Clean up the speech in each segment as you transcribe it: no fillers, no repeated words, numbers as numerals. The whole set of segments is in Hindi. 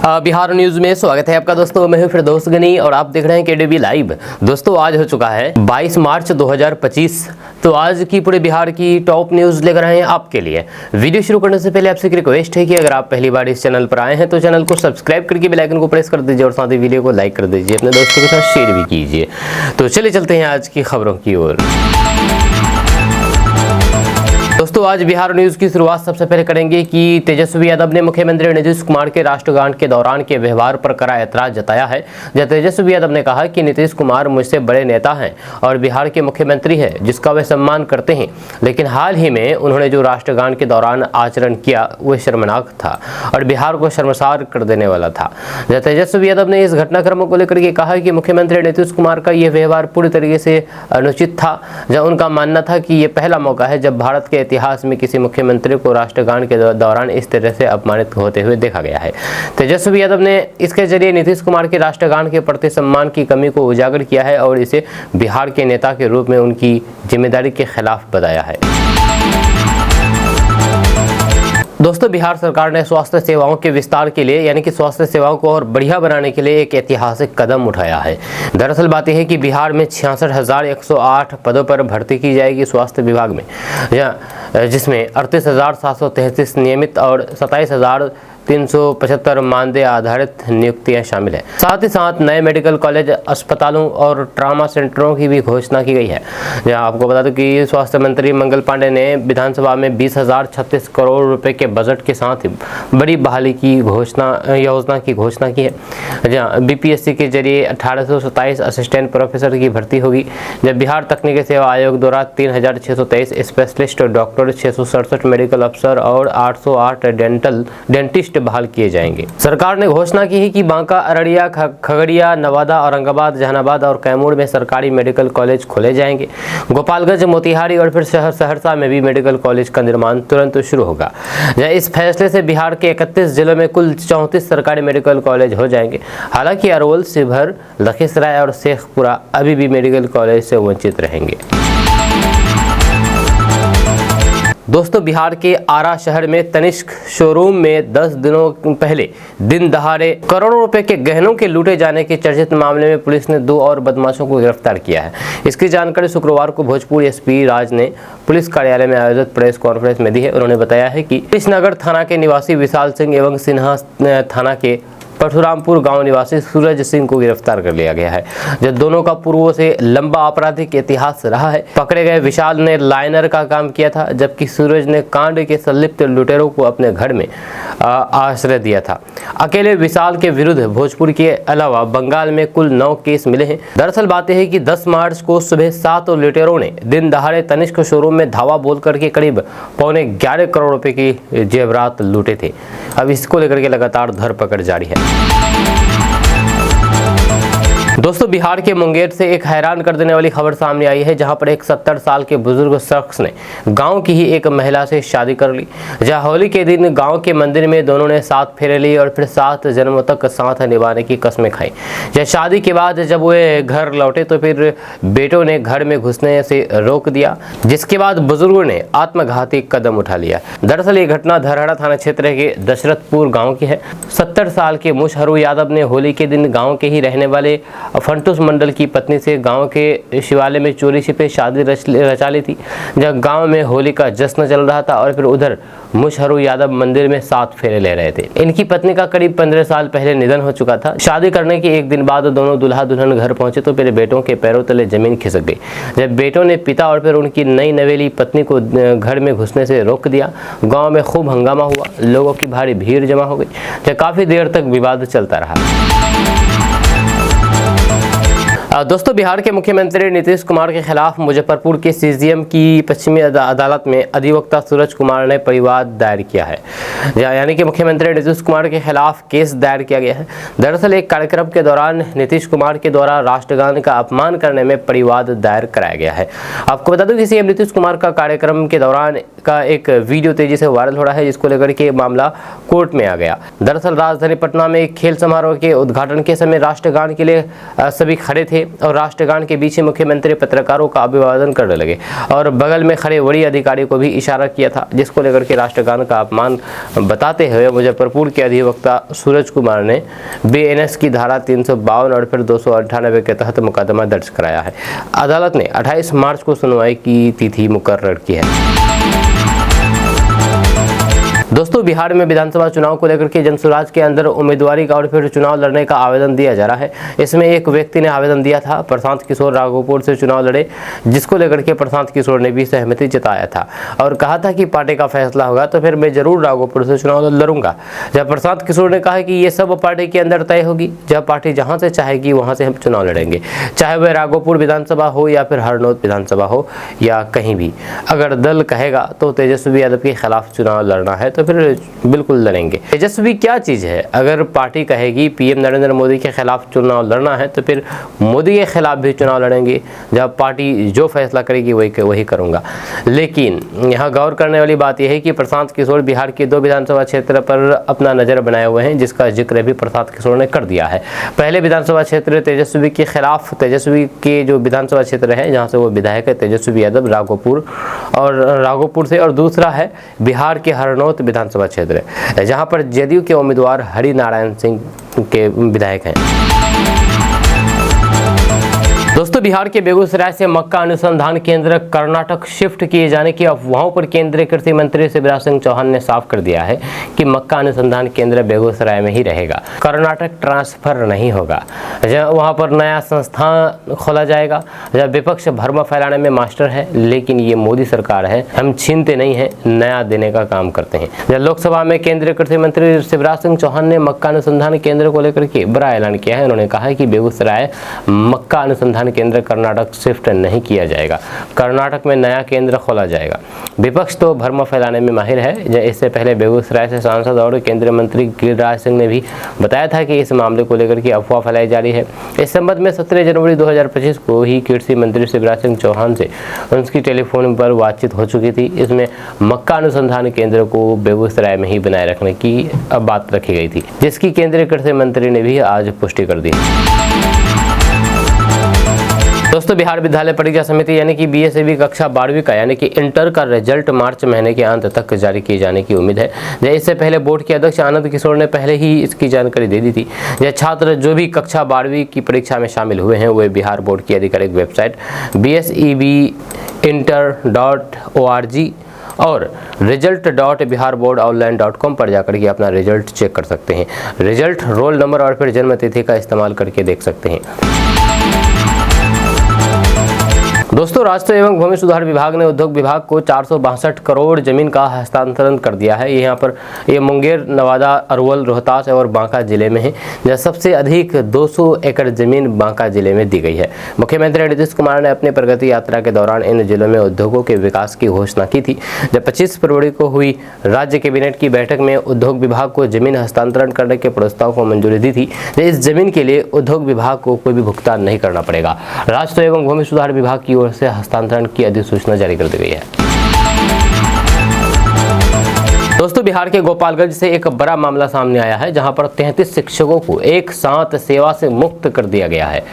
बिहार न्यूज में स्वागत है आपका दोस्तों। मैं हूं फिरदौस गनी और आप देख रहे हैं केडीबी लाइव। दोस्तों आज हो चुका है 22 मार्च 2025। तो आज की पूरे बिहार की टॉप न्यूज लेकर आए हैं आपके लिए। वीडियो शुरू करने से पहले आपसे एक रिक्वेस्ट है कि अगर आप पहली बार इस चैनल पर आए हैं तो चैनल को सब्सक्राइब करके बेल आइकन को प्रेस कर दीजिए और साथ ही वीडियो को लाइक कर दीजिए, अपने दोस्तों के साथ शेयर भी कीजिए। तो चलिए चलते हैं आज की खबरों की ओर। दोस्तों आज बिहार न्यूज की शुरुआत सबसे पहले करेंगे कि तेजस्वी यादव ने मुख्यमंत्री नीतीश कुमार के राष्ट्रगान के दौरान के व्यवहार पर कड़ा ऐतराज जताया है। जब तेजस्वी यादव ने कहा कि नीतीश कुमार मुझसे बड़े नेता हैं और बिहार के मुख्यमंत्री हैं जिसका वे सम्मान करते हैं, लेकिन हाल ही में उन्होंने जो राष्ट्रगान के दौरान आचरण किया वह शर्मनाक था और बिहार को शर्मसार कर देने वाला था। जब तेजस्वी यादव ने इस घटनाक्रम को लेकर के कहा कि मुख्यमंत्री नीतीश कुमार का यह व्यवहार पूरी तरीके से अनुचित था। जब उनका मानना था कि यह पहला मौका है जब भारत के इतिहास में किसी मुख्यमंत्री को राष्ट्रगान के दौरान इस तरह से अपमानित होते हुए देखा गया है। तेजस्वी यादव ने इसके जरिए नीतीश कुमार के राष्ट्रगान के प्रति सम्मान की कमी को उजागर किया है और इसे बिहार के नेता के रूप में उनकी जिम्मेदारी के खिलाफ बताया है। दोस्तों बिहार सरकार ने स्वास्थ्य सेवाओं के विस्तार के लिए यानी कि स्वास्थ्य सेवाओं को और बढ़िया बनाने के लिए एक ऐतिहासिक कदम उठाया है। दरअसल बात यह है कि बिहार में 66,108 पदों पर भर्ती की जाएगी स्वास्थ्य विभाग में, जिसमें 38,733 नियमित और 27,375 मानदेय आधारित नियुक्तियां शामिल हैं। साथ ही साथ नए मेडिकल कॉलेज, अस्पतालों और ट्रामा सेंटरों की भी घोषणा की गई है। जहां आपको बता दूं कि स्वास्थ्य मंत्री मंगल पांडे ने विधानसभा में 20,036 करोड़ रुपए के बजट के साथ ही बड़ी बहाली की योजना की घोषणा की है। जहां बीपीएससी के जरिए 1827 असिस्टेंट प्रोफेसर की भर्ती होगी। जब बिहार तकनीकी सेवा आयोग द्वारा 3,623 स्पेशलिस्ट डॉक्टर, 667 मेडिकल अफसर और 808 डेंटिस्ट बहाल किए जाएंगे। सरकार ने घोषणा की है कि बांका, अररिया, खगड़िया, नवादा, औरंगाबाद, जहानाबाद और कैमूर में सरकारी मेडिकल कॉलेज खोले जाएंगे। गोपालगंज, मोतिहारी और फिर सहरसा में भी मेडिकल कॉलेज का निर्माण तुरंत शुरू होगा। इस फैसले से बिहार के 31 जिलों में कुल 34 सरकारी मेडिकल कॉलेज हो जाएंगे। हालांकि अरवल, शिवहर, लखीसराय और शेखपुरा अभी भी मेडिकल कॉलेज से वंचित रहेंगे। दोस्तों बिहार के आरा शहर में तनिष्क शोरूम में 10 दिनों पहले दिन दहाड़े करोड़ों रुपए के गहनों के लूटे जाने के चर्चित मामले में पुलिस ने 2 और बदमाशों को गिरफ्तार किया है। इसकी जानकारी शुक्रवार को भोजपुर एसपी राज ने पुलिस कार्यालय में आयोजित प्रेस कॉन्फ्रेंस में दी है। उन्होंने बताया है कि कृष्णनगर थाना के निवासी विशाल सिंह एवं सिन्हा थाना के परशुरामपुर गांव निवासी सूरज सिंह को गिरफ्तार कर लिया गया है, जब दोनों का पूर्वों से लंबा आपराधिक इतिहास रहा है। पकड़े गए विशाल ने लाइनर का काम किया था, जबकि सूरज ने कांड के संलिप्त लुटेरों को अपने घर में आश्रय दिया था। अकेले विशाल के विरुद्ध भोजपुर के अलावा बंगाल में कुल 9 केस मिले हैं। दरअसल बात यह है कि 10 मार्च को सुबह 7 लुटेरों ने दिन दहाड़े तनिष्क शोरूम में धावा बोल करके करीब 11.25 करोड़ रुपए की जेवरात लूटे थे। अब इसको लेकर के लगातार धरपकड़ जारी है। दोस्तों बिहार के मुंगेर से एक हैरान कर देने वाली खबर सामने आई है, जहां पर एक 70 साल के बुजुर्ग शख्स ने गांव की ही एक महिला से शादी कर ली। जहां होली के दिन गांव के मंदिर में दोनों ने 7 फेरे लिए और फिर 7 जन्मों तक साथ निभाने की कस्में खाई। जब शादी के बाद जब वे घर लौटे तो फिर बेटों ने घर में घुसने से रोक दिया, जिसके बाद बुजुर्गों ने आत्मघाती कदम उठा लिया। दरअसल ये घटना धरहरा थाना क्षेत्र के दशरथपुर गाँव की है। 70 साल के मुशहरू यादव ने होली के दिन गाँव के ही रहने वाले फंटूस मंडल की पत्नी से गांव के शिवालय में चोरी छिपे शादी रचा ली थी। जब गांव में होली का जश्न चल रहा था और फिर उधर मुशहरू यादव मंदिर में 7 फेरे ले रहे थे। इनकी पत्नी का करीब 15 साल पहले निधन हो चुका था। शादी करने के एक दिन बाद दोनों दुल्हा दुल्हन घर पहुंचे तो फिर बेटों के पैरों तले जमीन खिसक गई। जब बेटों ने पिता और फिर उनकी नई नवेली पत्नी को घर में घुसने से रोक दिया, गाँव में खूब हंगामा हुआ, लोगों की भारी भीड़ जमा हो गई। जब काफी देर तक विवाद चलता रहा। दोस्तों बिहार के मुख्यमंत्री नीतीश कुमार के खिलाफ मुजफ्फरपुर के सीजीएम की पश्चिमी अदालत में अधिवक्ता सूरज कुमार ने परिवाद दायर किया है। यानी कि मुख्यमंत्री नीतीश कुमार के खिलाफ केस दायर किया गया है। दरअसल एक कार्यक्रम के दौरान नीतीश कुमार के द्वारा राष्ट्रगान का अपमान करने में परिवाद दायर कराया गया है। आपको बता दूं कि सीएम नीतीश कुमार का कार्यक्रम के दौरान का एक वीडियो तेजी से वायरल हो रहा है, जिसको लेकर के मामला कोर्ट में आ गया। दरअसल राजधानी पटना में एक खेल समारोह के उद्घाटन के समय राष्ट्रगान के लिए सभी खड़े थे और राष्ट्रगान के बीच मुख्यमंत्री पत्रकारों का अभिवादन करने लगे और बगल में खड़े वरीय अधिकारी को भी इशारा किया था, जिसको लेकर के राष्ट्रगान का अपमान बताते हुए मुजफ्फरपुर के अधिवक्ता सूरज कुमार ने बीएनएस की धारा 352 और फिर 298 के तहत मुकदमा दर्ज कराया है। अदालत ने 28 मार्च को सुनवाई की तिथि मुकर्रर की है। दोस्तों, बिहार में विधानसभा चुनाव को लेकर के जनसुराज के अंदर उम्मीदवारी का और फिर चुनाव लड़ने का आवेदन दिया जा रहा है। इसमें एक व्यक्ति ने आवेदन दिया था, प्रशांत किशोर राघोपुर से चुनाव लड़े, जिसको लेकर के प्रशांत किशोर ने भी सहमति जताया था और कहा था कि पार्टी का फैसला होगा तो फिर मैं जरूर राघोपुर से चुनाव लड़ूंगा। जब प्रशांत किशोर ने कहा कि ये सब पार्टी के अंदर तय होगी, जब पार्टी जहां से चाहेगी वहां से हम चुनाव लड़ेंगे, चाहे वह राघोपुर विधानसभा हो या फिर हरनौत विधानसभा हो या कहीं भी। अगर दल कहेगा तो तेजस्वी यादव के खिलाफ चुनाव लड़ना है तो फिर बिल्कुल लड़ेंगे। तेजस्वी क्या चीज है? अगर पार्टी कहेगी पीएम नरेंद्र मोदी के खिलाफ चुनाव लड़ना है तो फिर मोदी के खिलाफ भी चुनाव लड़ेंगे। जब पार्टी जो फैसला करेगी वही करूंगा। लेकिन यहाँ गौर करने वाली बात यह है कि प्रशांत किशोर बिहार के 2 विधानसभा क्षेत्र पर अपना नजर बनाए हुए हैं, जिसका जिक्र भी प्रशांत किशोर ने कर दिया है। पहले विधानसभा क्षेत्र तेजस्वी के खिलाफ, तेजस्वी के जो विधानसभा क्षेत्र है जहाँ से वो विधायक है तेजस्वी यादव, राघोपुर से, और दूसरा है बिहार के हरनौत विधानसभा क्षेत्र है जहां पर जदयू के उम्मीदवार हरि नारायण सिंह के विधायक हैं। दोस्तों, बिहार के बेगूसराय से मक्का अनुसंधान केंद्र कर्नाटक शिफ्ट किए जाने की अफवाहों पर केंद्रीय कृषि मंत्री शिवराज सिंह चौहान ने साफ कर दिया है कि मक्का अनुसंधान केंद्र बेगूसराय में ही रहेगा, कर्नाटक ट्रांसफर नहीं होगा। वहां पर नया संस्थान खोला जाएगा। जब विपक्ष भ्रम फैलाने में मास्टर है, लेकिन ये मोदी सरकार है, हम छीनते नहीं है, नया देने का काम करते हैं। जब लोकसभा में केंद्रीय कृषि मंत्री शिवराज सिंह चौहान ने मक्का अनुसंधान केंद्र को लेकर के बड़ा ऐलान किया है। उन्होंने कहा है कि बेगूसराय मक्का अनुसंधान केंद्र कर्नाटक शिफ्ट नहीं किया जाएगा, कर्नाटक में नया केंद्र खोला जाएगा। विपक्ष तो भ्रम फैलाने में माहिर है। इससे पहले बेगूसराय से सांसद और केंद्रीय मंत्री गिरिराज सिंह ने भी बताया था कि इस मामले को लेकर के अफवाह फैलाई जा रही है। इस संबंध में 17 जनवरी 2025 को ही कृषि मंत्री शिवराज सिंह चौहान से उनकी टेलीफोन पर बातचीत हो चुकी थी। इसमें मक्का अनुसंधान केंद्र को बेगूसराय में ही बनाए रखने की बात रखी गई थी, जिसकी केंद्रीय कृषि मंत्री ने भी आज पुष्टि कर दी। दोस्तों, बिहार विद्यालय परीक्षा समिति यानी कि बीएसएबी कक्षा 12वीं का यानी कि इंटर का रिजल्ट मार्च महीने के अंत तक जारी किए जाने की उम्मीद है। इससे पहले बोर्ड के अध्यक्ष आनंद किशोर ने पहले ही इसकी जानकारी दे दी थी। यह छात्र जो भी कक्षा 12वीं की परीक्षा में शामिल हुए हैं वे बिहार बोर्ड की आधिकारिक वेबसाइट bsebinter.org और result.biharboardonline.com पर जाकर के अपना रिजल्ट चेक कर सकते हैं। रिजल्ट, रोल नंबर और फिर जन्म तिथि का इस्तेमाल करके देख सकते हैं। दोस्तों, राष्ट्र एवं भूमि सुधार विभाग ने उद्योग विभाग को 462 करोड़ जमीन का हस्तांतरण कर दिया है। यहाँ पर ये मुंगेर, नवादा, अरवल, रोहतास और बांका जिले में है, जहाँ सबसे अधिक 200 एकड़ जमीन बांका जिले में दी गई है। मुख्यमंत्री नीतीश कुमार ने अपनी प्रगति यात्रा के दौरान इन जिलों में उद्योगों के विकास की घोषणा की थी। जब 25 फरवरी को हुई राज्य कैबिनेट की बैठक में उद्योग विभाग को जमीन हस्तांतरण करने के प्रस्ताव को मंजूरी दी थी। इस जमीन के लिए उद्योग विभाग को कोई भी भुगतान नहीं करना पड़ेगा। राष्ट्र एवं भूमि सुधार विभाग की ओर से हस्तांतरण की अधिसूचना जारी कर दी गई है। दोस्तों, बिहार के गोपालगंज से एक बड़ा मामला सामने आया है, जहां पर 33 शिक्षकों को एक साथ सेवा से मुक्त कर दिया गया है।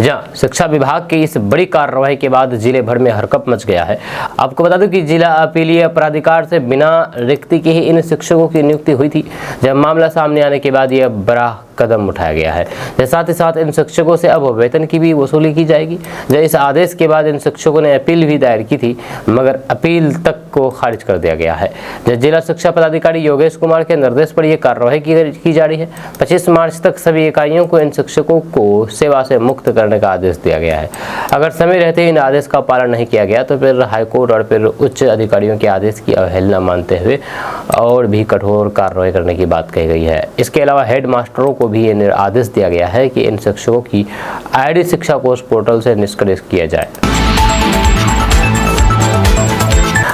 जहां शिक्षा विभाग की इस बड़ी कार्रवाई के बाद जिले भर में हरकंप मच गया है। आपको बता दूं कि जिला अपीलीय प्राधिकार से बिना रिक्ति के ही इन शिक्षकों की नियुक्ति हुई थी। जब मामला सामने आने के बाद यह बड़ा कदम उठाया गया है। साथ ही साथ इन शिक्षकों से अब वेतन की भी वसूली की जाएगी। इस आदेश के बाद इन शिक्षकों ने अपील भी दायर की थी, मगर अपील तक को खारिज कर दिया गया है। जिला शिक्षा पदाधिकारी योगेश कुमार के निर्देश पर यह कार्रवाई की जा रही है। 25 मार्च तक सभी इकाइयों को इन शिक्षकों को सेवा से मुक्त करने का आदेश दिया गया है। अगर समय रहते इन आदेश का पालन नहीं किया गया तो फिर हाईकोर्ट और फिर उच्च अधिकारियों के आदेश की अवहेलना मानते हुए और भी कठोर कार्रवाई करने की बात कही गई है। इसके अलावा हेड मास्टरों को भी ये आदेश दिया गया है कि इन शिक्षकों की आईडी शिक्षा कोष पोर्टल से निष्क्रिय किया जाए।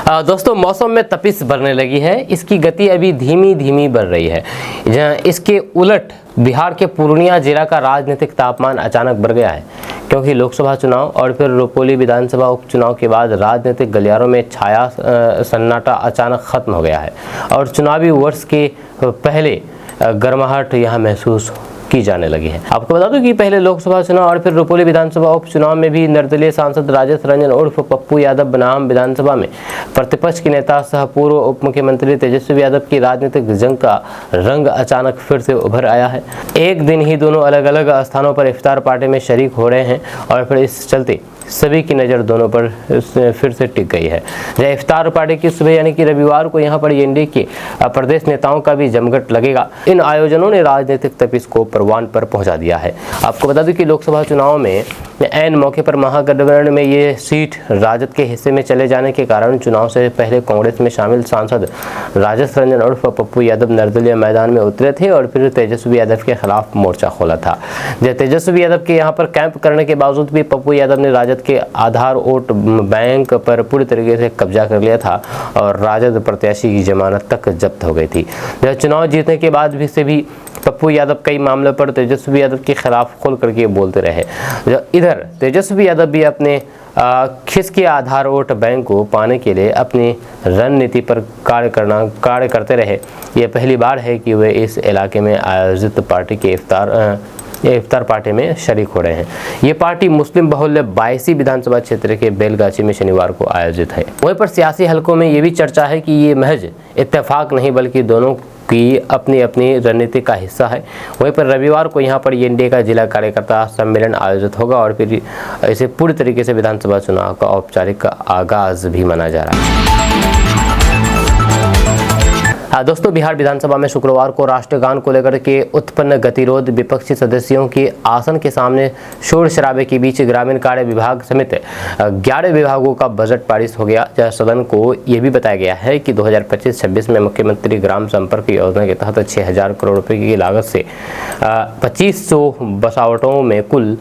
दोस्तों, मौसम में तपिश बढ़ने लगी है। इसकी गति अभी धीमी धीमी बढ़ रही है। इसके उलट बिहार के पूर्णिया जिला का राजनीतिक तापमान अचानक बढ़ गया है, क्योंकि लोकसभा चुनाव और फिर रुपौली विधानसभा उपचुनाव के बाद राजनीतिक गलियारों में छाया सन्नाटा अचानक खत्म हो गया है और चुनावी वर्ष के पहले गर्माहट यहाँ महसूस की जाने लगी है। आपको बता दूं कि पहले लोकसभा चुनाव और फिर रुपौली विधानसभा उपचुनाव में भी निर्दलीय सांसद राजेश रंजन उर्फ पप्पू यादव बनाम विधानसभा में प्रतिपक्ष के नेता सह पूर्व उप मुख्यमंत्री तेजस्वी यादव की राजनीतिक जंग का रंग अचानक फिर से उभर आया है। एक दिन ही दोनों अलग अलग स्थानों पर इफ्तार पार्टी में शरीक हो रहे हैं और फिर इस चलते सभी की नज़र दोनों पर फिर से टिक गई है। जहाँ इफ्तार पार्टी की सुबह यानी कि रविवार को यहाँ पर एनडीए के प्रदेश नेताओं का भी जमघट लगेगा। इन आयोजनों ने राजनीतिक तपिश को परवान पर पहुंचा दिया है। आपको बता दूं कि लोकसभा चुनाव में ऐन मौके पर महागठबंधन में ये सीट राजद के हिस्से में चले जाने के कारण चुनाव से पहले कांग्रेस में शामिल सांसद राजेश रंजन उर्फ पप्पू यादव निर्दलीय मैदान में उतरे थे और फिर तेजस्वी यादव के खिलाफ मोर्चा खोला था। जब तेजस्वी यादव के यहाँ पर कैंप करने के बावजूद भी पप्पू यादव ने राजद के आधार वोट बैंक पर पूरी तरीके से कब्जा कर लिया था और राजद प्रत्याशी की जमानत तक जब्त हो गई थी। जब चुनाव जीतने के बाद भी से भी पप्पू यादव कई मामलों पर तेजस्वी यादव के खिलाफ खुल करके बोलते रहे। इधर तेजस्वी यादव भी अपने खिसके आधार वोट बैंक को पाने के लिए अपनी रणनीति पर कार्य करते रहे। यह पहली बार है कि वे इस इलाके में आयोजित पार्टी के इफ्तार पार्टी में शरीक हो रहे हैं। ये पार्टी मुस्लिम बहुल्य 22 विधानसभा क्षेत्र के बेलगाछी में शनिवार को आयोजित है। वहीं पर सियासी हलकों में ये भी चर्चा है कि ये महज इत्तेफाक नहीं बल्कि दोनों की अपनी अपनी रणनीति का हिस्सा है। वहीं पर रविवार को यहाँ पर एनडीए का जिला कार्यकर्ता सम्मेलन आयोजित होगा और फिर इसे पूरी तरीके से विधानसभा चुनाव का औपचारिक आगाज भी माना जा रहा है। दोस्तों, बिहार विधानसभा में शुक्रवार को राष्ट्रीय गान को लेकर के उत्पन्न गतिरोध विपक्षी सदस्यों के आसन के सामने शोर शराबे के बीच ग्रामीण कार्य विभाग समेत 11 विभागों का बजट पारित हो गया। जहां सदन को यह भी बताया गया है कि 2025-26 में मुख्यमंत्री ग्राम संपर्क योजना के तहत 6,000 करोड़ रुपए की लागत से 2500 बसावटों में कुल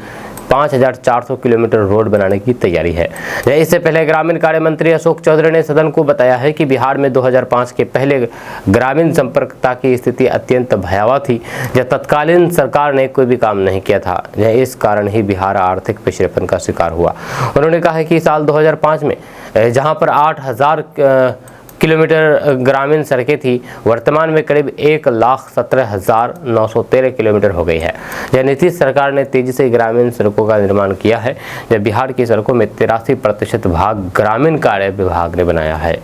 5,400 किलोमीटर रोड बनाने की तैयारी है। इससे पहले ग्रामीण कार्य मंत्री अशोक चौधरी ने सदन को बताया है कि बिहार में 2005 के पहले ग्रामीण संपर्कता की स्थिति अत्यंत भयावह थी, जब तत्कालीन सरकार ने कोई भी काम नहीं किया था। इस कारण ही बिहार आर्थिक पिछड़ेपन का शिकार हुआ। उन्होंने कहा है कि साल 2005 में जहां पर 8,000 किलोमीटर ग्रामीण सड़कें थी, वर्तमान में करीब 1,17,913 किलोमीटर हो गई है। यह नीतीश सरकार ने तेजी से ग्रामीण सड़कों का निर्माण किया है। जब बिहार की सड़कों में 83% भाग ग्रामीण कार्य विभाग ने बनाया है।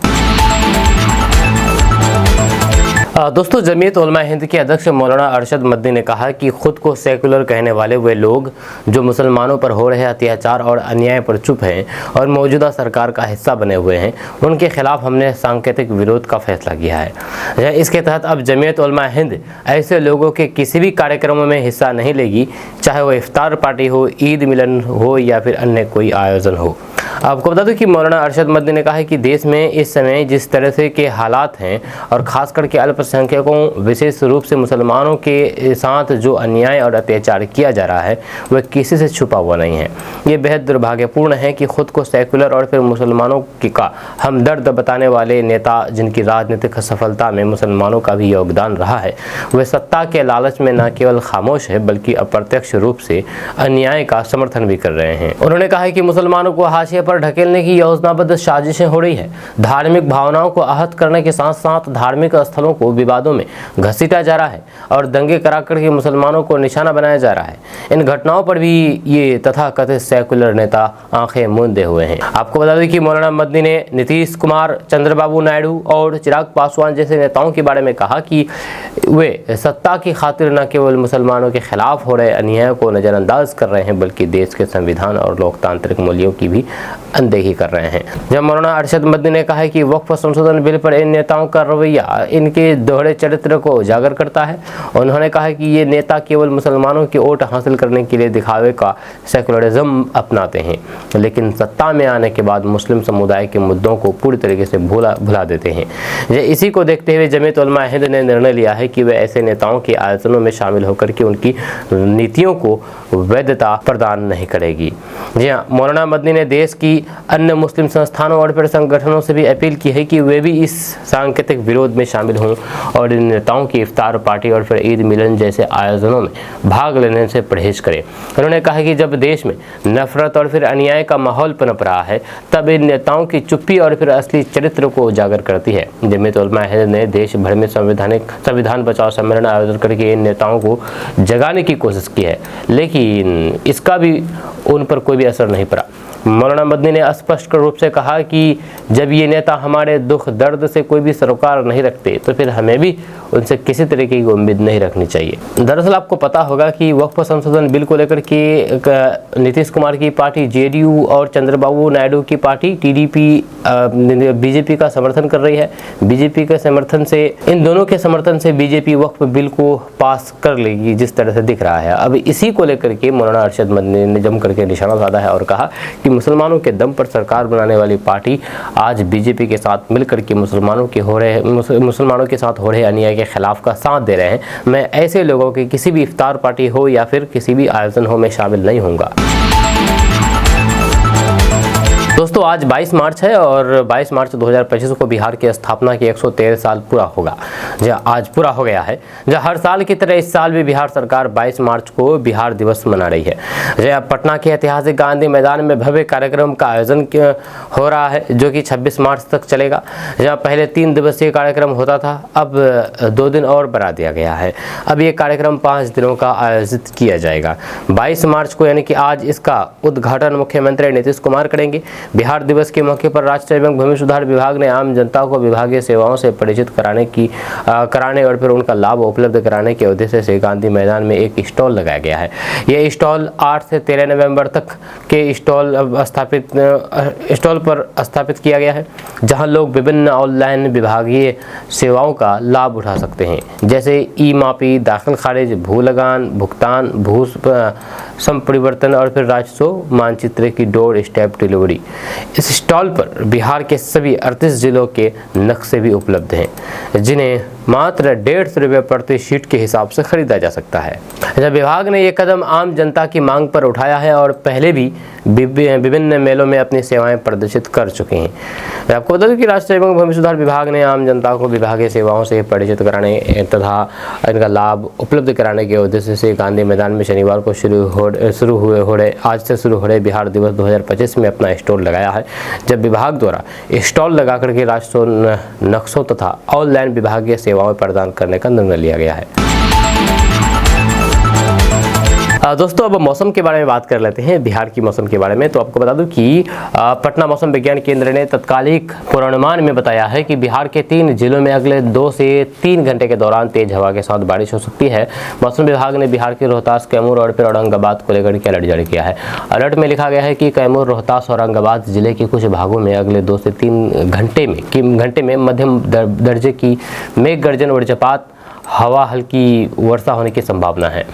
दोस्तों, जमीयत उलमा हिंद के अध्यक्ष मौलाना अरशद मदनी ने कहा कि खुद को सेकुलर कहने वाले वे लोग जो मुसलमानों पर हो रहे अत्याचार और अन्याय पर चुप हैं और मौजूदा सरकार का हिस्सा बने हुए हैं, उनके खिलाफ हमने सांकेतिक विरोध का फैसला किया है। इसके तहत अब जमीयत उलमा हिंद ऐसे लोगों के किसी भी कार्यक्रमों में हिस्सा नहीं लेगी, चाहे वो इफ्तार पार्टी हो, ईद मिलन हो या फिर अन्य कोई आयोजन हो। आपको बता दूं कि मौलाना अरशद मदनी ने कहा है कि देश में इस समय जिस तरह से के हालात हैं और खास करके अल्पसंख्यकों विशेष रूप से मुसलमानों के साथ जो अन्याय और अत्याचार किया जा रहा है वह किसी से छुपा हुआ नहीं है। ये बेहद दुर्भाग्यपूर्ण है कि खुद को सेकुलर और फिर मुसलमानों का हमदर्द बताने वाले नेता, जिनकी राजनीतिक सफलता में मुसलमानों का भी योगदान रहा है, वे सत्ता के लालच में न केवल खामोश है बल्कि अप्रत्यक्ष रूप से अन्याय का समर्थन भी कर रहे हैं। उन्होंने कहा है कि मुसलमानों को हाशिए पर ढकेलने की योजनाबद्ध साजिशें हो रही है। धार्मिक भावनाओं को आहत करने के साथ साथ धार्मिक स्थलों को विवादों में घसीटा जा रहा है और दंगे कराकर के मुसलमानों को निशाना बनाया जा रहा है। इन घटनाओं पर भी ये तथाकथित सेकुलर नेता आंखें मूंदे हुए हैं। आपको बता दें कि मौलाना मदनी ने नीतीश कुमार, चंद्रबाबू नायडू और चिराग पासवान जैसे नेताओं के बारे में कहा कि वे सत्ता की खातिर न केवल मुसलमानों के खिलाफ हो रहे अन्याय को नजरअंदाज कर रहे हैं बल्कि देश के संविधान और लोकतांत्रिक मूल्यों की भी अनदेखी कर रहे हैं। जब मौलाना अरशद मदनी ने कहा है कि वक्फ संशोधन बिल पर इन नेताओं का रवैया इनके दोहरे चरित्र को उजागर करता है। उन्होंने कहा कि ये नेता केवल मुसलमानों की वोट हासिल करने के लिए दिखावे का सेकुलरिज्म अपनाते हैं, लेकिन सत्ता में आने के बाद मुस्लिम समुदाय के मुद्दों को पूरी तरीके से भुला देते हैं। इसी को देखते हुए जमीयत उलमा हिंद ने निर्णय लिया है कि वे ऐसे नेताओं के आयोजनों में शामिल होकर के उनकी नीतियों को वैधता प्रदान नहीं करेगी। जी हाँ, मौलाना मदनी ने देश देश की अन्य मुस्लिम संस्थानों और फिर संगठनों से भी अपील की है कि वे भी इस सांकेतिक विरोध में शामिल हों और इन नेताओं की इफ्तार पार्टी और फिर ईद मिलन जैसे आयोजनों में भाग लेने से परहेज करें। उन्होंने कहा कि जब देश में नफरत और फिर अन्याय का माहौल पनप रहा है तब इन नेताओं की चुप्पी और फिर असली चरित्र को उजागर करती है। जमीयत उलमा हिंद ने देश भर में संविधान बचाओ सम्मेलन आयोजन करके इन नेताओं को जगाने की कोशिश की है, लेकिन इसका भी उन पर कोई भी असर नहीं पड़ा। मौलाना मदनी ने स्पष्ट रूप से कहा कि जब ये नेता हमारे दुख दर्द से कोई भी सरोकार नहीं रखते तो फिर हमें भी उनसे किसी तरीके की उम्मीद नहीं रखनी चाहिए। दरअसल आपको पता होगा कि वक्फ संशोधन बिल को लेकर के नीतीश कुमार की पार्टी जेडीयू और चंद्रबाबू नायडू की पार्टी टीडीपी बीजेपी का समर्थन कर रही है। बीजेपी के समर्थन से, इन दोनों के समर्थन से बीजेपी वक्फ बिल को पास कर लेगी जिस तरह से दिख रहा है। अब इसी को लेकर के मौलाना अरशद मदनी ने जम करके निशाना साधा है और कहा कि मुसलमानों के दम पर सरकार बनाने वाली पार्टी आज बीजेपी के साथ मिलकर के मुसलमानों के साथ हो रहे अन्याय के खिलाफ का साथ दे रहे हैं। मैं ऐसे लोगों की किसी भी इफ्तार पार्टी हो या फिर किसी भी आयोजन हो में शामिल नहीं होऊंगा। दोस्तों आज 22 मार्च है और 22 मार्च 2025 को बिहार की स्थापना के 113 साल पूरा होगा, जहाँ आज पूरा हो गया है। जहाँ हर साल की तरह इस साल भी बिहार सरकार 22 मार्च को बिहार दिवस मना रही है। जहाँ पटना के ऐतिहासिक गांधी मैदान में भव्य कार्यक्रम का आयोजन हो रहा है जो कि 26 मार्च तक चलेगा। जहाँ पहले 3 दिवसीय कार्यक्रम होता था, अब 2 दिन और बढ़ा दिया गया है। अब ये कार्यक्रम 5 दिनों का आयोजित किया जाएगा। 22 मार्च को यानी कि आज इसका उद्घाटन मुख्यमंत्री नीतीश कुमार करेंगे। बिहार दिवस के मौके पर राष्ट्रीय एवं भूमि सुधार विभाग ने आम जनता को विभागीय सेवाओं से परिचित कराने और फिर उनका लाभ उपलब्ध कराने के उद्देश्य से गांधी मैदान में एक स्टॉल लगाया गया है। यह स्टॉल 8 से 13 नवंबर तक के स्टॉल पर स्थापित किया गया है, जहां लोग विभिन्न ऑनलाइन विभागीय सेवाओं का लाभ उठा सकते हैं, जैसे ई मापी, दाखिल खारिज, भू लगान, भुगतान, भू संपरिवर्तन और फिर राजस्व मानचित्र की डोर स्टेप डिलीवरी। इस स्टॉल पर बिहार के सभी 38 जिलों के नक्शे भी उपलब्ध हैं, जिन्हें मात्र 150 रुपये प्रति शीट के हिसाब से खरीदा जा सकता है। जब विभाग ने ये कदम आम जनता की मांग पर उठाया है और पहले भी विभिन्न मेलों में अपनी सेवाएं प्रदर्शित कर चुके हैं। आपको बता दूं कि राष्ट्रीय एवं भूमि सुधार विभाग ने आम जनता को विभागीय सेवाओं से परिचित कराने तथा इनका लाभ उपलब्ध कराने के उद्देश्य से गांधी मैदान में शनिवार को आज से शुरू हो रहे बिहार दिवस 2025 में अपना स्टॉल लगाया है। जब विभाग द्वारा स्टॉल लगा करके राजस्व नक्शों तथा ऑनलाइन विभागीय सेवाएं प्रदान करने का निर्णय लिया गया है। दोस्तों अब मौसम के बारे में बात कर लेते हैं, बिहार की मौसम के बारे में। तो आपको बता दूं कि पटना मौसम विज्ञान केंद्र ने तत्कालिक पूर्वानुमान में बताया है कि बिहार के 3 जिलों में अगले 2 से 3 घंटे के दौरान तेज हवा के साथ बारिश हो सकती है। मौसम विभाग ने बिहार के रोहतास, कैमूर और फिर औरंगाबाद को लेकर के अलर्ट जारी किया है। अलर्ट में लिखा गया है कि कैमूर, रोहतास और औरंगाबाद जिले के कुछ भागों में अगले 2 से 3 घंटे में मध्यम दर्जे की मेघ गर्जन, वज्रपात, हवा, हल्की वर्षा होने की संभावना है।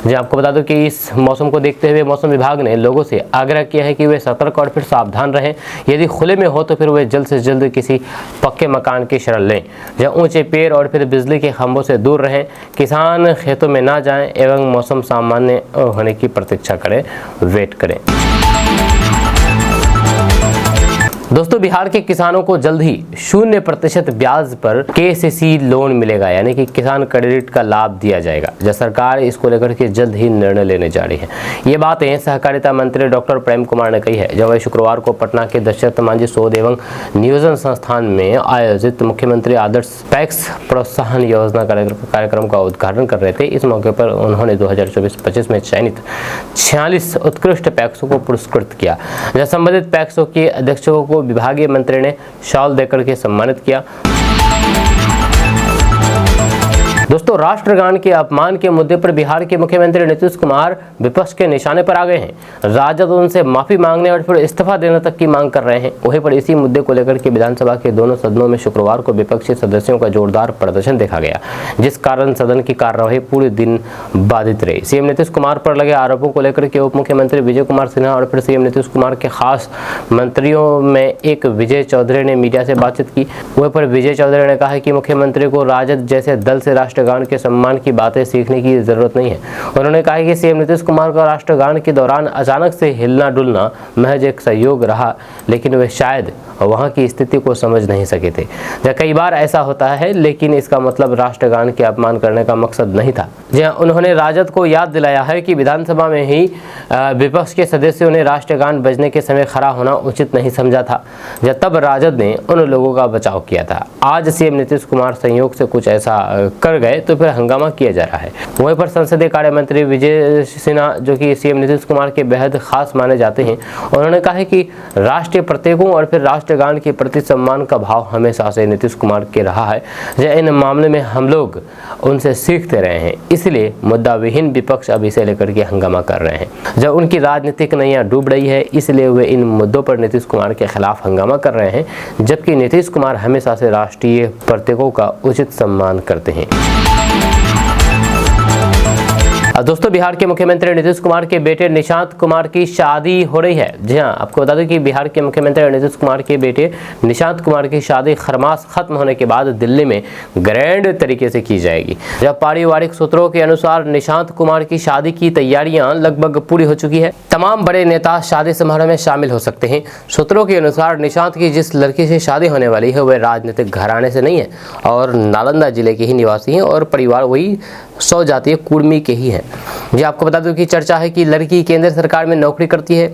जी आपको बता दूं कि इस मौसम को देखते हुए मौसम विभाग ने लोगों से आग्रह किया है कि वे सतर्क और फिर सावधान रहें। यदि खुले में हो तो फिर वे जल्द से जल्द किसी पक्के मकान की शरण लें, जहां ऊंचे पेड़ और फिर बिजली के खंभों से दूर रहें। किसान खेतों में ना जाएं एवं मौसम सामान्य होने की प्रतीक्षा करें, वेट करें। दोस्तों बिहार के किसानों को जल्द ही 0% ब्याज पर KCC लोन मिलेगा, यानी कि किसान क्रेडिट का लाभ दिया जाएगा। जब सरकार इसको लेकर के जल्द ही निर्णय लेने जा रही है। ये बातें सहकारिता मंत्री डॉक्टर प्रेम कुमार ने कही है जब वह शुक्रवार को पटना के दशरथ मांझी शोध एवं नियोजन संस्थान में आयोजित मुख्यमंत्री आदर्श पैक्स प्रोत्साहन योजना कार्यक्रम का उद्घाटन कर रहे थे। इस मौके पर उन्होंने 2024-25 में चयनित 46 उत्कृष्ट पैक्सों को पुरस्कृत किया। जब संबंधित पैक्सों के अध्यक्षों को विभागीय मंत्री ने शॉल देकर के सम्मानित किया। दोस्तों राष्ट्रगान के अपमान के मुद्दे पर बिहार के मुख्यमंत्री नीतीश कुमार विपक्ष के निशाने पर आ गए हैं। राजद उनसे माफी मांगने और फिर इस्तीफा देने तक की मांग कर रहे हैं। वहीं पर इसी मुद्दे को लेकर के विधानसभा के दोनों सदनों में शुक्रवार को विपक्षी सदस्यों का जोरदार प्रदर्शन देखा गया, जिस कारण सदन की कार्यवाही पूरे दिन बाधित रही। सीएम नीतीश कुमार पर लगे आरोपों को लेकर के उप मुख्यमंत्री विजय कुमार सिन्हा और फिर सीएम नीतीश कुमार के खास मंत्रियों में एक विजय चौधरी ने मीडिया से बातचीत की। वहीं पर विजय चौधरी ने कहा कि मुख्यमंत्री को राजद जैसे दल से राष्ट्रगान राष्ट्रगान के सम्मान की बातें सीखने की जरूरत नहीं है। उन्होंने कहा कि सीएम नीतीश कुमार का राष्ट्रगान के दौरान अचानक से हिलना डुलना महज एक सहयोग रहा, लेकिन वे शायद वहां की स्थिति को समझ नहीं सके थे। कई बार ऐसा होता है, लेकिन इसका मतलब राष्ट्रगान के अपमान करने का मकसद नहीं था। उन्होंने राजद को याद दिलाया है कि विधानसभा में ही विपक्ष के सदस्यों ने राष्ट्रगान बजने के समय खड़ा होना उचित नहीं समझा था, तब राजद ने उन लोगों का बचाव किया था। आज सीएम नीतीश कुमार संयोग से कुछ ऐसा कर गए तो फिर हंगामा किया जा रहा है। वहीं पर संसदीय कार्य मंत्री विजय सिन्हा, जो कि सीएम नीतीश कुमार के बेहद खास माने जाते हैं, उन्होंने कहा है कि राष्ट्रीय प्रतीकों और फिर राष्ट्रगान के प्रति सम्मान का भाव हमेशा से नीतीश कुमार के रहा है। इन मामले में हम लोग उनसे सीखते रहे हैं, इसलिए मुद्दा विहीन विपक्ष अब इसे लेकर के हंगामा कर रहे हैं। जब उनकी राजनीतिक नैया डूब रही है, इसलिए वे इन मुद्दों पर नीतीश कुमार के खिलाफ हंगामा कर रहे हैं, जबकि नीतीश कुमार हमेशा से राष्ट्रीय प्रतीकों का उचित सम्मान करते हैं। दोस्तों, बिहार के मुख्यमंत्री नीतीश कुमार के बेटे निशांत कुमार की शादी हो रही है। जी हां, आपको बता दें कि बिहार के मुख्यमंत्री नीतीश कुमार के बेटे निशांत कुमार की शादी खरमास खत्म होने के बाद दिल्ली में ग्रैंड तरीके से की जाएगी। जब पारिवारिक सूत्रों के अनुसार निशांत कुमार की शादी की तैयारियां लगभग पूरी हो चुकी है। तमाम बड़े नेता शादी समारोह में शामिल हो सकते हैं। सूत्रों के अनुसार निशांत की जिस लड़की से शादी होने वाली है वह राजनीतिक घराने से नहीं है और नालंदा जिले के ही निवासी हैं और परिवार वही 100 जातीय कुर्मी के ही हैं। जी आपको बता दूं कि चर्चा है कि लड़की केंद्र सरकार में नौकरी करती है,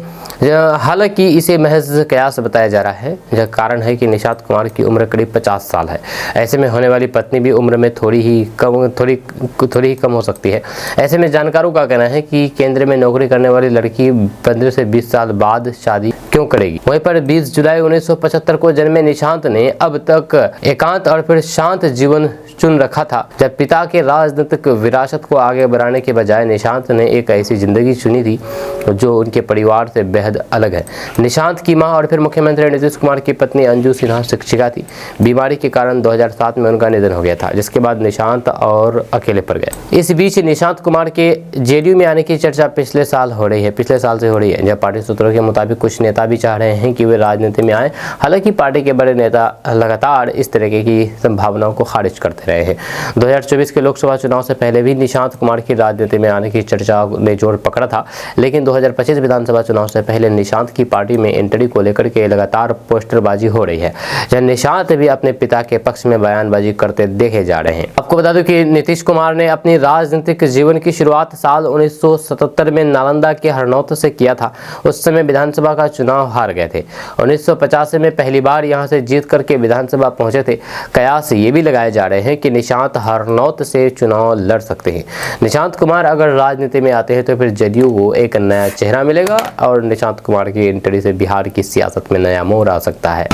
हालांकि इसे महज कयास बताया जा रहा है। यह कारण है कि निशांत कुमार की उम्र करीब 50 साल है। ऐसे में होने वाली पत्नी भी उम्र में थोड़ी ही कम हो सकती है। ऐसे में जानकारों का कहना है कि केंद्र में नौकरी करने वाली लड़की 15 से 20 साल बाद शादी क्यों करेगी। वहीं पर 20 जुलाई 1975 को जन्मे निशांत ने अब तक एकांत और फिर शांत जीवन चुन रखा था। जब पिता के राजनीतिक विरासत को आगे बढ़ाने के बजाय निशांत ने एक ऐसी जिंदगी चुनी थी जो उनके परिवार से बेहद अलग है। निशांत की मां और फिर मुख्यमंत्री नीतीश कुमार की पत्नी अंजू सिन्हा शिक्षिका थी। बीमारी के कारण 2007 में उनका निधन हो गया था, जिसके बाद निशांत और अकेले पड़ गए। इस बीच निशांत कुमार के जेडीयू में आने की चर्चा पिछले साल से हो रही है। जब पार्टी सूत्रों के मुताबिक कुछ नेता भी चाह रहे हैं कि वे राजनीति में आए, हालांकि पार्टी के बड़े नेता लगातार इस तरह की संभावनाओं को खारिज करते रहे हैं। 2024 के लोकसभा चुनाव से पहले भी निशांत कुमार की राजनीति में आने की चर्चा ने जोर पकड़ा था, लेकिन 2025 विधानसभा चुनाव से पहले निशांत की पार्टी में एंट्री को लेकर के लगातार पोस्टरबाजी हो रही है, जहां निशांत भी अपने पिता के पक्ष में बयानबाजी करते देखे जा रहे हैं। आपको बता दूं कि नीतीश कुमार ने अपनी राजनीतिक जीवन की शुरुआत साल 1977 में नालंदा के हरनौत से किया था। उस समय विधानसभा का चुनाव हार गए थे। 1985 में पहली बार यहां से जीत करके विधानसभा पहुंचे थे। कयास ये भी लगाए जा रहे हैं कि निशांत हरनौत से चुनाव लड़ सकते हैं। निशांत कुमार अगर राजनीति में आते हैं तो फिर जदयू को एक नया चेहरा मिलेगा और निशांत कुमार की एंट्री से बिहार की सियासत में नया मोड़ आ सकता है।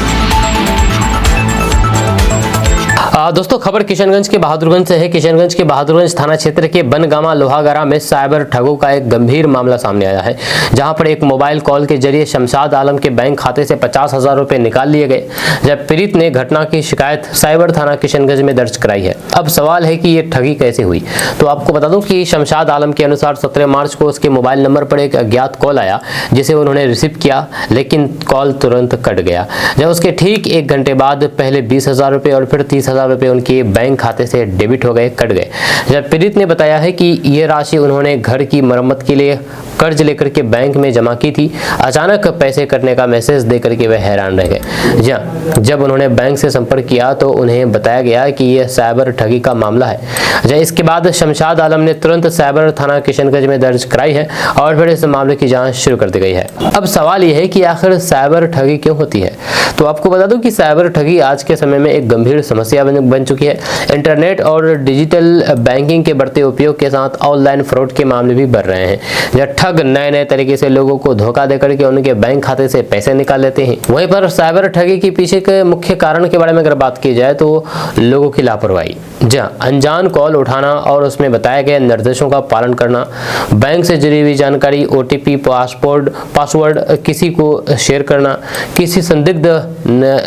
दोस्तों, खबर किशनगंज के बहादुरगंज से है। किशनगंज के बहादुरगंज थाना क्षेत्र के बनगामा लोहागरा में साइबर ठगों का एक गंभीर मामला सामने आया है, जहां पर एक मोबाइल कॉल के जरिए शमशाद आलम के बैंक खाते से 50,000 रुपए निकाल लिए गए। जब पीड़ित ने घटना की शिकायत साइबर थाना किशनगंज में दर्ज कराई है। अब सवाल है कि ये ठगी कैसे हुई। तो आपको बता दूं कि शमशाद आलम के अनुसार 17 मार्च को उसके मोबाइल नंबर पर एक अज्ञात कॉल आया, जिसे उन्होंने रिसीव किया, लेकिन कॉल तुरंत कट गया। जब उसके ठीक 1 घंटे बाद पहले 20,000 रुपए और फिर 30,000 रुपए उनके बैंक खाते से डेबिट हो गए, कट गए। जब पीड़ित ने बताया है कि ये राशि उन्होंने घर की मरम्मत के लिए कर्ज लेकर के बैंक में जमा की थी। अचानक पैसे कटने का मैसेज देकर के वह हैरान रह गए। जब उन्होंने बैंक से संपर्क किया तो उन्हें बताया गया कि यह साइबर ठगी का मामला है। इसके बाद शमशाद आलम ने तुरंत साइबर थाना किशनगंज में दर्ज कराई है और फिर इस मामले की जांच शुरू कर दी गई है। अब सवाल यह है कि आखिर साइबर ठगी क्यों होती है। तो आपको बता दूं कि साइबर ठगी आज के समय में एक गंभीर समस्या बन चुकी है। इंटरनेट और डिजिटल बैंकिंग के बढ़ते उपयोग के साथ ऑनलाइन फ्रॉड के मामले भी बढ़ रहे हैं, जब ठग नए तरीके से लोगों को धोखा देकर के उनके बैंक खाते से पैसे निकाल लेते हैं। वहीं पर साइबर ठगी के पीछे के मुख्य कारण के बारे में अगर बात की जाए तो लोगों की लापरवाही, अनजान कॉल उठाना और उसमें बताए गए निर्देशों का पालन करना, बैंक से जुड़ी हुई जानकारी, OTP, पासवर्ड किसी को शेयर करना, किसी संदिग्ध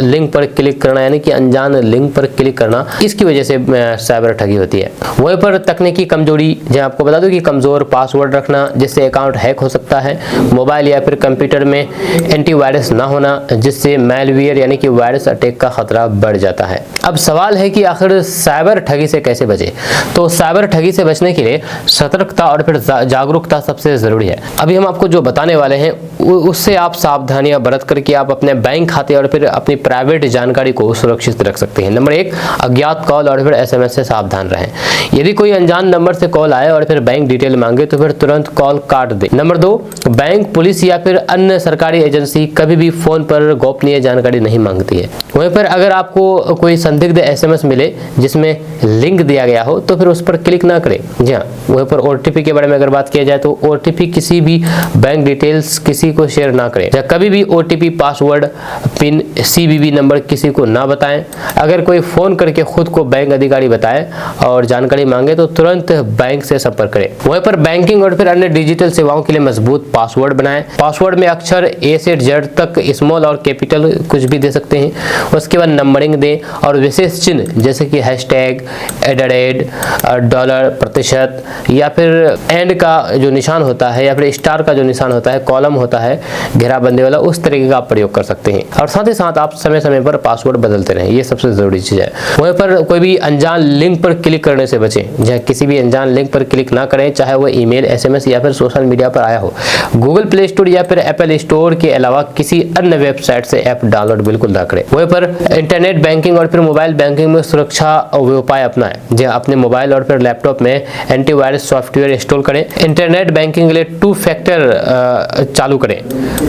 लिंक पर क्लिक करना, यानी कि अनजान लिंक पर क्लिक करना, इसकी वजह से साइबर ठगी होती है। वहीं पर तकनीकी कमजोरी, जहां आपको बता दूं कि कमजोर पासवर्ड रखना जिससे अकाउंट हैक हो सकता है, मोबाइल या फिर कंप्यूटर में एंटीवायरस ना होना जिससे मैलवेयर यानी कि वायरस अटैक का खतरा बढ़ जाता है। अब सवाल है कि आखिर साइबर ठगी से कैसे बचे। तो साइबर ठगी से बचने के लिए सतर्कता और फिर जागरूकता सबसे जरूरी है। अभी हम आपको जो बताने वाले हैं उससे आप सावधानियां बरत करके आप अपने बैंक खाते और फिर अपनी प्राइवेट जानकारी को सुरक्षित रख सकते हैं। नंबर 1, अज्ञात कॉल और फिर SMS से सावधान रहें। यदि कोई अनजान नंबर से कॉल आए और फिर बैंक डिटेल मांगे तो फिर तुरंत कॉल काट दें। नंबर 2, बैंक, पुलिस या फिर अन्य सरकारी एजेंसी कभी भी फोन पर गोपनीय जानकारी नहीं मांगती है। वहीं पर अगर आपको कोई संदिग्ध SMS मिले जिसमें लिंक दिया गया हो तो फिर उस पर क्लिक ना करें। जी हाँ, वहीं पर OTP के बारे में अगर बात किया जाए तो OTP किसी भी बैंक डिटेल्स किसी को शेयर ना करें। कभी भी OTP, password, pin, CVV number किसी को ना बताएं। अगर कोई फोन करके खुद को बैंक अधिकारी बताए और जानकारी मांगे तो तुरंत बैंक से संपर्क करें। वहीं पर बैंकिंग और फिर अन्य डिजिटल सेवाओं के लिए मजबूत पासवर्ड बनाएं। पासवर्ड में अक्षर A से Z तक स्मॉल और कैपिटल कुछ भी दे सकते हैं। उसके बाद नंबरिंग दें और विशेष चिन्ह जैसे कि हैशटैग, $, प्रतिशत या फिर एंड का जो निशान होता है या फिर स्टार का जो निशान होता है, कॉलम होता है घेराबंदी वाला, उस तरीके का आप प्रयोग कर सकते हैं। और साथ ही साथ आप समय समय पर पासवर्ड बदलते रहें, ये सबसे जरूरी चीज है। वहीं पर कोई भी अनजान लिंक पर क्लिक करने से बचें। जहाँ किसी भी अनजान लिंक पर क्लिक ना करें, चाहे वो ईमेल, SMS या फिर सोशल मीडिया पर आया हो। गूगल प्ले स्टोर या फिर एप्पल स्टोर के अलावा किसी अन्य वेबसाइट से ऐप डाउनलोड बिल्कुल ना करें। वहीं पर इंटरनेट बैंकिंग और फिर मोबाइल बैंकिंग में सुरक्षा उपाय अपनाएं। जहाँ अपने मोबाइल और फिर लैपटॉप में एंटीवायरस सॉफ्टवेयर इंस्टॉल करें। इंटरनेट बैंकिंग के लिए 2 फैक्टर चालू करें,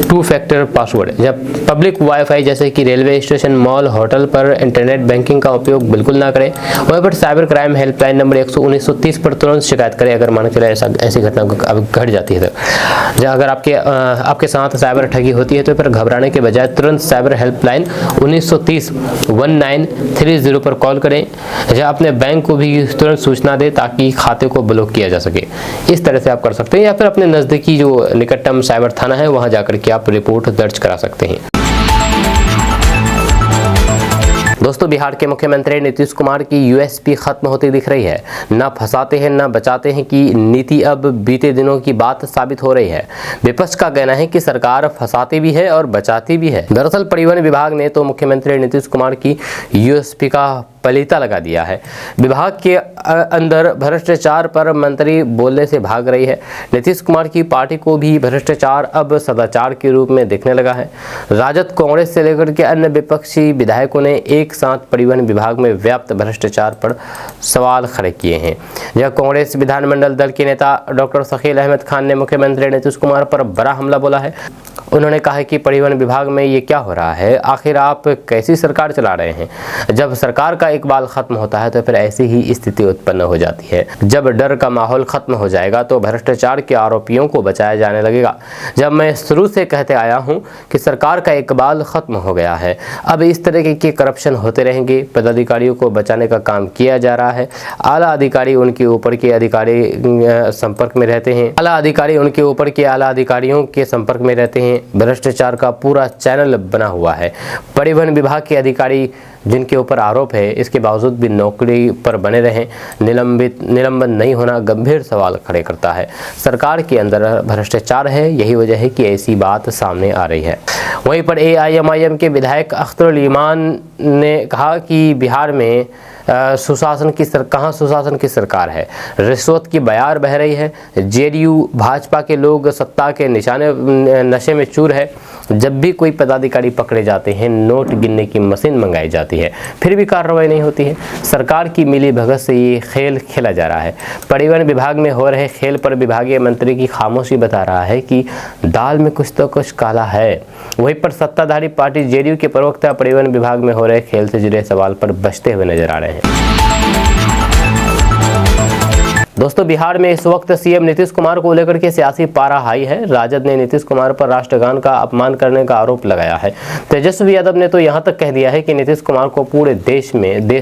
2 फैक्टर पासवर्ड। जब पब्लिक वाईफाई जैसे कि रेलवे स्टेशन, मॉल, होटल पर इंटरनेट बैंकिंग का उपयोग बिल्कुल ना करें। वहीं पर साइबर क्राइम हेल्पलाइन नंबर 11930 पर तुरंत शिकायत करें अगर मान के चले ऐसी घटना घट जाती है तो। अगर आपके साथ साइबर ठगी होती है तो फिर घबराने के बजाय तुरंत साइबर हेल्पलाइन 1930 पर कॉल करें। जहाँ अपने बैंक को भी तुरंत सूचना दें ताकि खाते को ब्लॉक किया जा सके। इस तरह से आप कर सकते हैं या फिर अपने नज़दीकी जो निकटतम साइबर थाना है वहां जाकर के आप रिपोर्ट दर्ज करा सकते हैं। दोस्तों, बिहार के मुख्यमंत्री नीतीश कुमार की USP खत्म होती दिख रही है। ना फंसाते हैं ना बचाते हैं की नीति अब बीते दिनों की बात साबित हो रही है। विपक्ष का कहना है कि सरकार फंसाती भी है और बचाती भी है। दरअसल परिवहन विभाग ने तो मुख्यमंत्री नीतीश कुमार की USP का पलीता लगा दिया है। विभाग के अंदर भ्रष्टाचार पर मंत्री बोलने से भाग रही है। नीतीश कुमार की पार्टी को भी भ्रष्टाचार अब सदाचार के रूप में दिखने लगा है। राजद, कांग्रेस से लेकर के अन्य विपक्षी विधायकों ने एक साथ परिवहन विभाग में व्याप्त भ्रष्टाचार पर सवाल खड़े किए हैं। यह कांग्रेस विधानमंडल दल के नेता डॉक्टर शकील अहमद खान ने मुख्यमंत्री नीतीश कुमार पर बड़ा हमला बोला है। उन्होंने कहा कि परिवहन विभाग में ये क्या हो रहा है, आखिर आप कैसी सरकार चला रहे हैं। जब सरकार का इकबाल खत्म होता है तो फिर ऐसी ही स्थिति उत्पन्न हो जाती है। जब डर का माहौल खत्म हो जाएगा तो भ्रष्टाचार के आरोपियों को बचाया जाने लगेगा। जब मैं शुरू से कहते आया हूं कि सरकार का इकबाल खत्म हो गया है, अब इस तरह के करप्शन होते रहेंगे। पदाधिकारियों को बचाने का काम किया जा रहा है। आला अधिकारी उनके ऊपर के अधिकारी संपर्क में रहते हैं, आला अधिकारी उनके ऊपर के आला अधिकारियों के संपर्क में रहते हैं। भ्रष्टाचार का पूरा चैनल बना हुआ है। परिवहन विभाग के अधिकारी जिनके ऊपर आरोप है, इसके बावजूद भी नौकरी पर बने रहें, निलंबन नहीं होना गंभीर सवाल खड़े करता है। सरकार के अंदर भ्रष्टाचार है, यही वजह है कि ऐसी बात सामने आ रही है। वहीं पर AIMIM के विधायक अख्तरुल ईमान ने कहा कि बिहार में कहाँ सुशासन की सरकार है। रिश्वत की बयार बह रही है। JDU भाजपा के लोग सत्ता के नशे में चूर है। जब भी कोई पदाधिकारी पकड़े जाते हैं, नोट गिनने की मशीन मंगाई जाती है, फिर भी कार्रवाई नहीं होती है। सरकार की मिली भगत से ये खेल खेला जा रहा है। परिवहन विभाग में हो रहे खेल पर विभागीय मंत्री की खामोशी बता रहा है कि दाल में कुछ तो कुछ काला है। वहीं पर सत्ताधारी पार्टी JDU के प्रवक्ता परिवहन विभाग में हो रहे खेल से जुड़े सवाल पर बचते हुए नजर आ रहे हैं। दोस्तों बिहार में इस वक्त सीएम नीतीश कुमार को लेकर के सियासी पारा हाई है। राजद ने नीतीश कुमार पर राष्ट्रगान का अपमान करने का आरोप लगाया है। तेजस्वी यादव ने तो यहां तक कह दिया है कि नीतीश कुमार को पूरे देश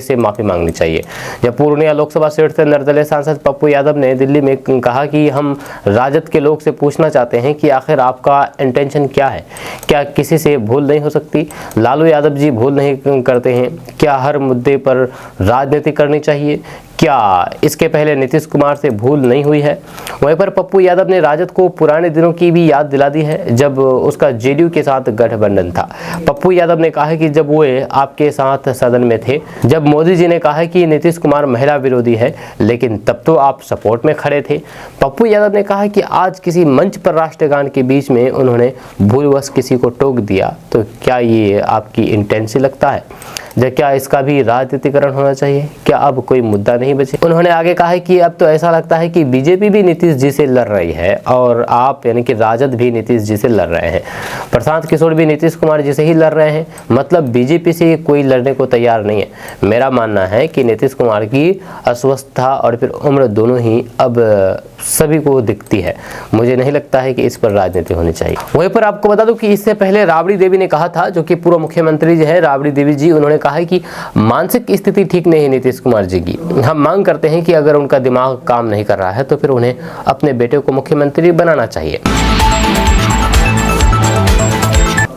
से माफी मांगनी चाहिए। जब पूर्णिया लोकसभा सीट से निर्दलीय सांसद पप्पू यादव ने दिल्ली में कहा कि हम राजद के लोग से पूछना चाहते हैं कि आखिर आपका इंटेंशन क्या है, क्या किसी से भूल नहीं हो सकती? लालू यादव जी भूल नहीं करते हैं क्या? हर मुद्दे पर राजनीति करनी चाहिए क्या? इसके पहले नीतीश कुमार से भूल नहीं हुई है? वहीं पर पप्पू यादव ने राजद को पुराने दिनों की भी याद दिला दी है जब उसका जेडीयू के साथ गठबंधन था। पप्पू यादव ने कहा है कि जब वो आपके साथ सदन में थे, जब मोदी जी ने कहा है कि नीतीश कुमार महिला विरोधी है, लेकिन तब तो आप सपोर्ट में खड़े थे। पप्पू यादव ने कहा कि आज किसी मंच पर राष्ट्रगान के बीच में उन्होंने भूलवश किसी को टोक दिया, तो क्या ये आपकी इंटेंसी लगता है? क्या इसका भी राजनीतिकरण होना चाहिए? क्या अब कोई मुद्दा नहीं बचे? उन्होंने आगे कहा है कि अब तो ऐसा लगता है कि बीजेपी भी नीतीश जी से लड़ रही है और आप यानी कि राजद भी नीतीश जी से लड़ रहे हैं। प्रशांत किशोर भी नीतीश कुमार जी से ही लड़ रहे हैं, मतलब बीजेपी से कोई लड़ने को तैयार नहीं है। मेरा मानना है कि नीतीश कुमार की अस्वस्थता और फिर उम्र दोनों ही अब सभी को दिखती है। मुझे नहीं लगता है कि इस पर राजनीति होनी चाहिए। वहीं पर आपको बता दूं कि इससे पहले राबड़ी देवी ने कहा था, जो कि पूर्व मुख्यमंत्री जी है राबड़ी देवी जी, उन्होंने कहा है कि मानसिक स्थिति ठीक नहीं है नीतीश कुमार जी की। हम मांग करते हैं कि अगर उनका दिमाग काम नहीं कर रहा है तो फिर उन्हें अपने बेटे को मुख्यमंत्री बनाना चाहिए।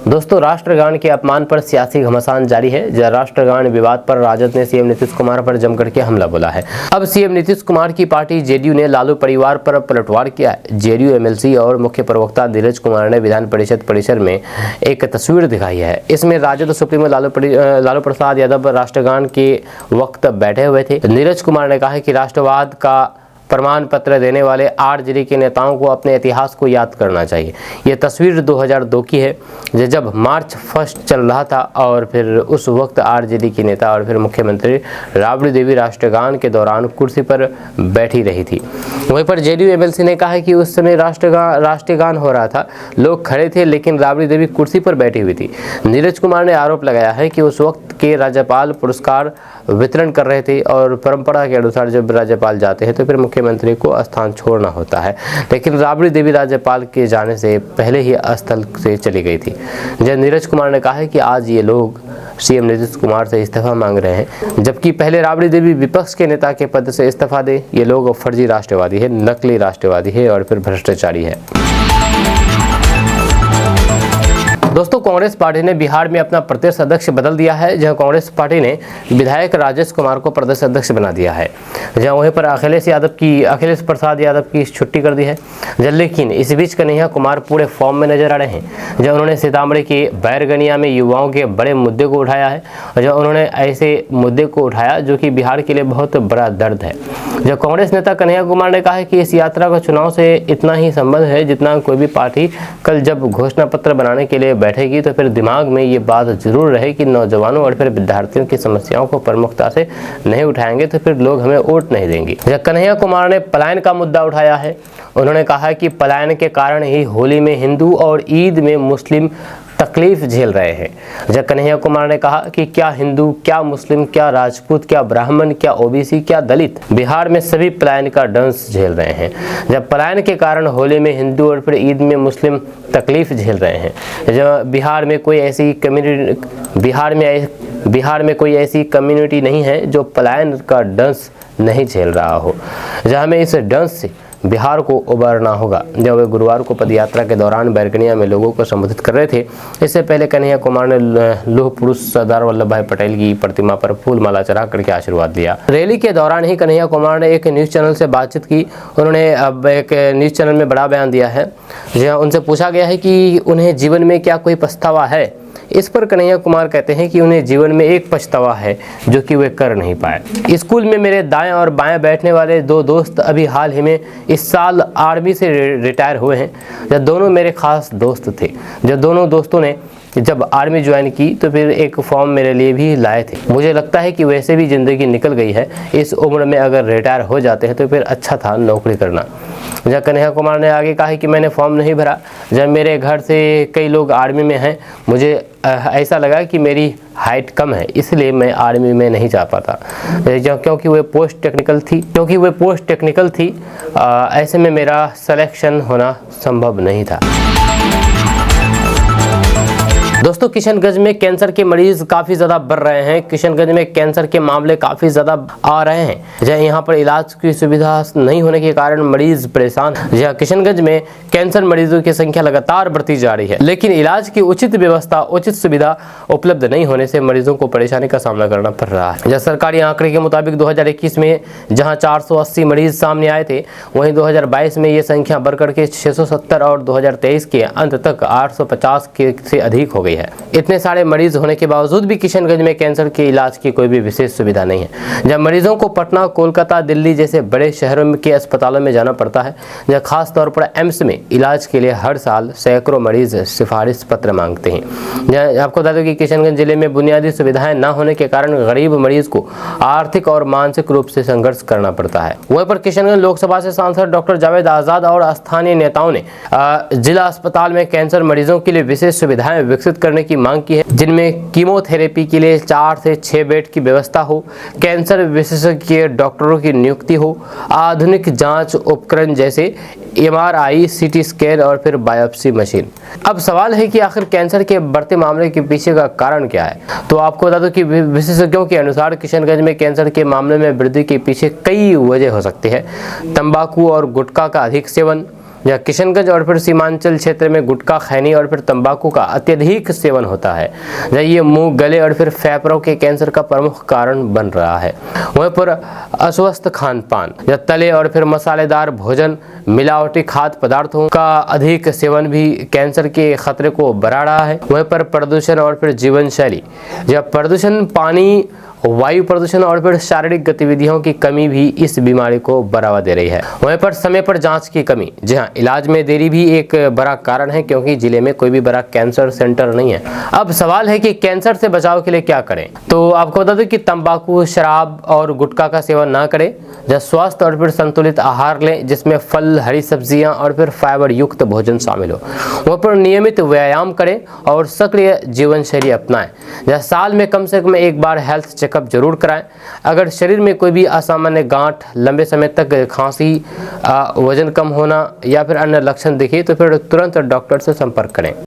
दोस्तों राष्ट्रगान के अपमान पर सियासी घमासान जारी है। राष्ट्रगान विवाद पर राजद ने सीएम नीतीश कुमार पर जमकर के हमला बोला है। अब सीएम नीतीश कुमार की पार्टी जेडीयू ने लालू परिवार पर पलटवार किया है। जेडीयू एमएलसी और मुख्य प्रवक्ता नीरज कुमार ने विधान परिषद परिसर में एक तस्वीर दिखाई है। इसमें राजद सुप्रीमो लालू प्रसाद यादव राष्ट्रगान के वक्त बैठे हुए थे। नीरज कुमार ने कहा है कि राष्ट्रवाद का प्रमाण पत्र देने वाले आरजेडी के नेताओं को अपने इतिहास को याद करना चाहिए। ये तस्वीर 2002 की है जब मार्च फर्स्ट चल रहा था और फिर उस वक्त आरजेडी की नेता और फिर मुख्यमंत्री राबड़ी देवी राष्ट्रगान के दौरान कुर्सी पर बैठी रही थी। वहीं पर जेडीयू एमएलसी ने कहा है कि उस समय राष्ट्रगान हो रहा था, लोग खड़े थे लेकिन राबड़ी देवी कुर्सी पर बैठी हुई थी। नीरज कुमार ने आरोप लगाया है कि उस वक्त के राज्यपाल पुरस्कार वितरण कर रहे थे और परंपरा के अनुसार जब राज्यपाल जाते हैं तो फिर मुख्यमंत्री को स्थान छोड़ना होता है, लेकिन राबड़ी देवी राज्यपाल के जाने से पहले ही स्थल से चली गई थी। जब नीरज कुमार ने कहा है कि आज ये लोग सीएम नीतीश कुमार से इस्तीफा मांग रहे हैं, जबकि पहले राबड़ी देवी विपक्ष के नेता के पद से इस्तीफा दे। ये लोग फर्जी राष्ट्रवादी है, नकली राष्ट्रवादी है और फिर भ्रष्टाचारी है। दोस्तों कांग्रेस पार्टी ने बिहार में अपना प्रदेश अध्यक्ष बदल दिया है, जहां कांग्रेस पार्टी ने विधायक राजेश कुमार को प्रदेश अध्यक्ष बना दिया है। जहां वहीं पर अखिलेश प्रसाद यादव की छुट्टी कर दी है। लेकिन इस बीच कन्हैया कुमार पूरे फॉर्म में नजर आ रहे हैं। जब उन्होंने सीतामढ़ी के बैरगनिया में युवाओं के बड़े मुद्दे को उठाया है, जब उन्होंने ऐसे मुद्दे को उठाया जो कि बिहार के लिए बहुत बड़ा दर्द है। जब कांग्रेस नेता कन्हैया कुमार ने कहा है कि इस यात्रा का चुनाव से इतना ही संबंध है जितना कोई भी पार्टी कल जब घोषणा पत्र बनाने के लिए बैठेगी तो फिर दिमाग में ये बात जरूर रहे कि नौजवानों और फिर विद्यार्थियों की समस्याओं को प्रमुखता से नहीं उठाएंगे तो फिर लोग हमें वोट नहीं देंगे। जब कन्हैया कुमार ने पलायन का मुद्दा उठाया है, उन्होंने कहा कि पलायन के कारण ही होली में हिंदू और ईद में मुस्लिम तकलीफ झेल रहे हैं। जब कन्हैया कुमार ने कहा कि क्या हिंदू, क्या मुस्लिम, क्या राजपूत, क्या ब्राह्मण, क्या ओबीसी, क्या दलित, बिहार में सभी पलायन का दंश झेल रहे हैं। जब पलायन के कारण होली में हिंदू और फिर ईद में मुस्लिम तकलीफ झेल रहे हैं, जब बिहार में कोई ऐसी कम्युनिटी नहीं है जो पलायन का दंश नहीं झेल रहा हो, जहाँ हमें इस दंश से बिहार को उबारना होगा। जब वे गुरुवार को पदयात्रा के दौरान बैरगनिया में लोगों को संबोधित कर रहे थे, इससे पहले कन्हैया कुमार ने लौह पुरुष सरदार वल्लभ भाई पटेल की प्रतिमा पर फूल माला चढ़ा करके आशीर्वाद दिया। रैली के दौरान ही कन्हैया कुमार ने एक न्यूज़ चैनल से बातचीत की। उन्होंने अब एक न्यूज़ चैनल में बड़ा बयान दिया है, जहाँ उनसे पूछा गया है कि उन्हें जीवन में क्या कोई पछतावा है। इस पर कन्हैया कुमार कहते हैं कि उन्हें जीवन में एक पछतावा है जो कि वे कर नहीं पाए। स्कूल में मेरे दाएं और बाएं बैठने वाले दो दोस्त अभी हाल ही में इस साल आर्मी से रिटायर हुए हैं। जब दोनों मेरे खास दोस्त थे, जब दोनों दोस्तों ने जब आर्मी ज्वाइन की तो फिर एक फॉर्म मेरे लिए भी लाए थे। मुझे लगता है कि वैसे भी ज़िंदगी निकल गई है, इस उम्र में अगर रिटायर हो जाते हैं तो फिर अच्छा था नौकरी करना। जब कन्हैया कुमार ने आगे कहा कि मैंने फॉर्म नहीं भरा, जब मेरे घर से कई लोग आर्मी में हैं, मुझे ऐसा लगा कि मेरी हाइट कम है, इसलिए मैं आर्मी में नहीं जा पाता, क्योंकि वो पोस्ट टेक्निकल थी। ऐसे में मेरा सिलेक्शन होना संभव नहीं था। दोस्तों, किशनगंज में कैंसर के मरीज काफ़ी ज़्यादा बढ़ रहे हैं। किशनगंज में कैंसर के मामले काफ़ी ज़्यादा आ रहे हैं। जहाँ यहाँ पर इलाज की सुविधा नहीं होने के कारण मरीज परेशान। जहाँ किशनगंज में कैंसर मरीजों की संख्या लगातार बढ़ती जा रही है, लेकिन इलाज की उचित व्यवस्था, उचित सुविधा उपलब्ध नहीं होने से मरीजों को परेशानी का सामना करना पड़ रहा है। जहाँ सरकारी आंकड़े के मुताबिक 2021 में जहाँ 480 मरीज सामने आए थे, वहीं 2022 में ये संख्या बढ़कर के 670 और 2023 के अंत तक 850 से अधिक हो गई है। इतने सारे मरीज होने के बावजूद भी किशनगंज में कैंसर के इलाज की कोई भी विशेष सुविधा नहीं है। जब मरीजों को पटना, कोलकाता, दिल्ली जैसे बड़े शहरों के अस्पतालों में जाना पड़ता है, जहाँ खास तौर पर एम्स में इलाज के लिए हर साल सैकड़ों मरीज सिफारिश पत्र मांगते हैं। आपको बता दें कि किशनगंज जिले में बुनियादी सुविधाएं न होने के कारण गरीब मरीज को आर्थिक और मानसिक रूप से संघर्ष करना पड़ता है। वहीं पर किशनगंज लोकसभा से सांसद डॉक्टर जावेद आजाद और स्थानीय नेताओं ने जिला अस्पताल में कैंसर मरीजों के लिए विशेष सुविधाएं विकसित करने की मांग की है, जिनमें कीमोथेरेपी के लिए 4 से 6 बेड की व्यवस्था हो, कैंसर विशेषज्ञ डॉक्टरों की नियुक्ति हो, आधुनिक जांच उपकरण जैसे MRI, CT स्कैन और फिर बायोप्सी मशीन। अब सवाल है कि आखिर कैंसर के बढ़ते मामले के पीछे का कारण क्या है। तो आपको बता दूं कि विशेषज्ञों के अनुसार किशनगंज में कैंसर के मामले में वृद्धि के पीछे कई वजह हो सकती है। तंबाकू और गुटखा का अधिक सेवन, या किशनगंज और फिर सीमांचल क्षेत्र में गुटखा, खैनी और फिर तंबाकू का अत्यधिक सेवन होता है। ये मुंह, गले और फिर फेफड़ों के कैंसर का प्रमुख कारण बन रहा है। वहीं पर अस्वस्थ खान पान, या तले और फिर मसालेदार भोजन, मिलावटी खाद्य पदार्थों का अधिक सेवन भी कैंसर के खतरे को बढ़ा रहा है। वहीं पर प्रदूषण और फिर जीवन शैली, जब प्रदूषण, पानी, वायु प्रदूषण और फिर शारीरिक गतिविधियों की कमी भी इस बीमारी को बढ़ावा दे रही है। वहीं पर समय पर जांच की कमी, जी हाँ, इलाज में देरी भी एक बड़ा कारण है, क्योंकि जिले में कोई भी बड़ा कैंसर सेंटर नहीं है। अब सवाल है कि कैंसर से बचाव के लिए क्या करें। तो आपको बता दें कि तंबाकू, शराब और गुटखा का सेवन ना करें। जब स्वस्थ और फिर संतुलित आहार लें, जिसमें फल, हरी सब्जियां और फिर फाइबर युक्त भोजन शामिल हो। वहाँ पर नियमित व्यायाम करें और सक्रिय जीवन शैली अपनाएं। जब साल में कम से कम एक बार हेल्थ चेकअप जरूर कराएं। अगर शरीर में कोई भी असामान्य गांठ, लंबे समय तक खांसी, वजन कम होना या फिर अन्य लक्षण दिखे तो फिर तुरंत डॉक्टर से संपर्क करें।